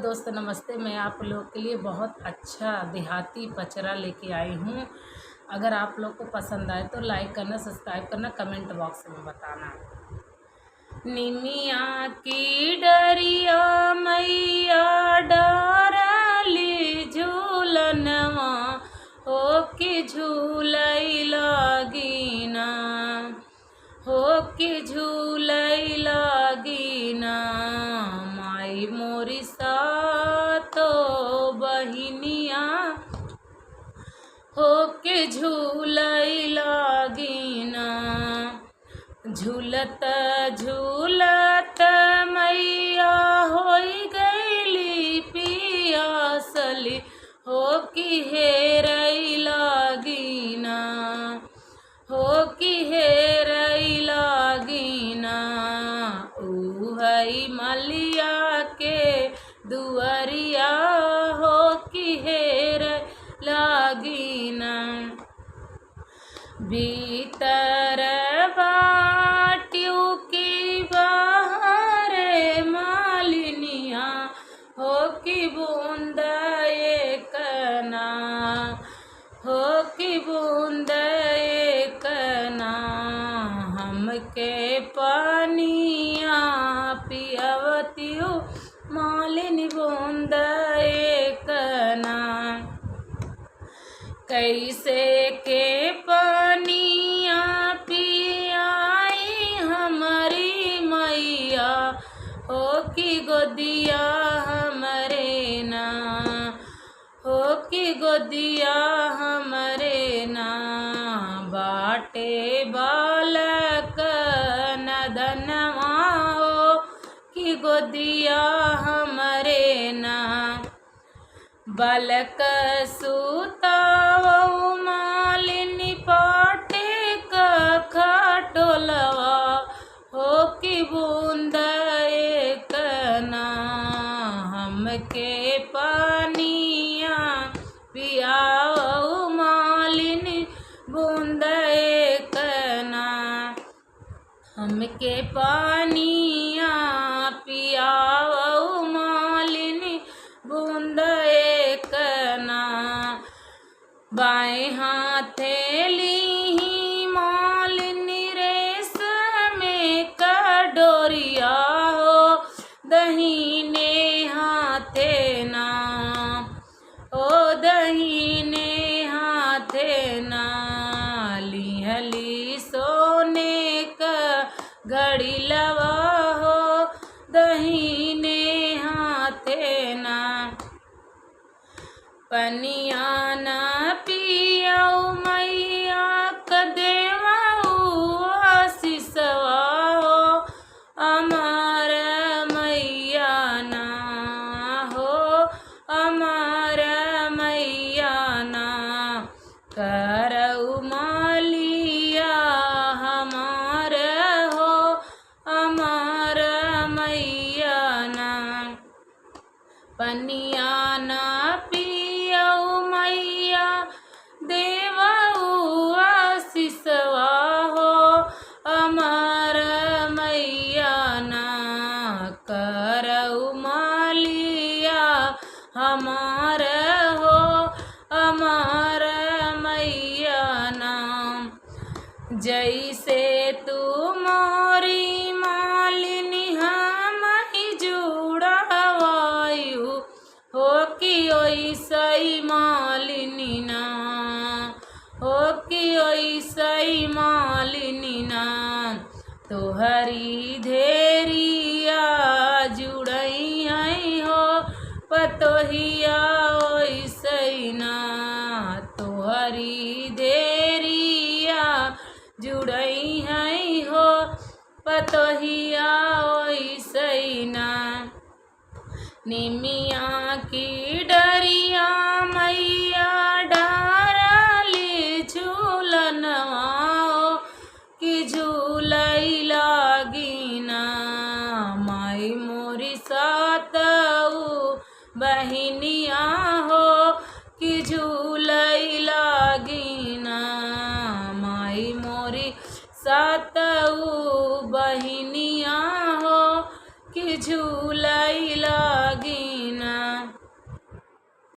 दोस्तों नमस्ते। मैं आप लोग के लिए बहुत अच्छा देहाती पचरा लेके आई हूँ। अगर आप लोग को पसंद आए तो लाइक करना, सब्सक्राइब करना, कमेंट बॉक्स में बताना। निमिया की डरिया मैया डारली झूलनवा हो कि झूलई लागिना, हो कि झूलई लागिना। माई मोरी सातो बहिनिया हो के झूलई लागिना। झूलत झूलत मैया होई गईली पियासली हो कि हेरई लागिना, हो कि हेरई लागिना। उहई मलिया के दुअरिया हो कि हेरई लागिना। भीतर बाटियों की बाहर मालिनिया हो कि बूंद एकना, हो कि बूंद एकना। हमके पानिया पियवतियो मालिनी बूंद एकना। कैसे के पानिया पियाई हमारी मैया हो कि गोदिया हमरे ना, हो कि गोदिया हमरे ना। बाटे बालक नदनवा हो कि गोदिया हमरे ना। बालक सुतावो मालिनी पाटे का खाटोलवा हो कि बूंद एकना। हमके पानिया पियाओ मालिनी बूंद एकना। हमके पानिया पियाओ मालिनी बूंद एकना। बाएं हाथे लीही मालिनी रेशम का डोरिया हो दहीने हाथे ना, ओ दहीने हाथे ना। लिहली सोने का घड़ी लवा हो दहीने हाथे ना। पनिया न पियाऊ मैया कदेवाऊ आशीषवा हो अमर मैया ना, हो अमर मैया ना। करऊ मालिया हमार हो अमर मैया ना। पनिया न पियाऊ मैया देवाऊ आशीषवा हो अमर मैया ना। करऊ मालिया हमार हो अमर मैया ना। जैसे तू मोरी मालिनी हम ही जुड़ावायु हो कि ओइसई मालिनी ना, हो कि ओइसई मालिनी ना। तोहरी धेरिया जुड़ई आई हो पतोहिया ओइसई ना। तोहरी धेरिया जुड़ई आई हो पतोहिया ओइसई ना। निमिया की डरिया मैया डारली झूलनवा हो कि झूलई लागिना। माई मोरी सातऊ बहिनी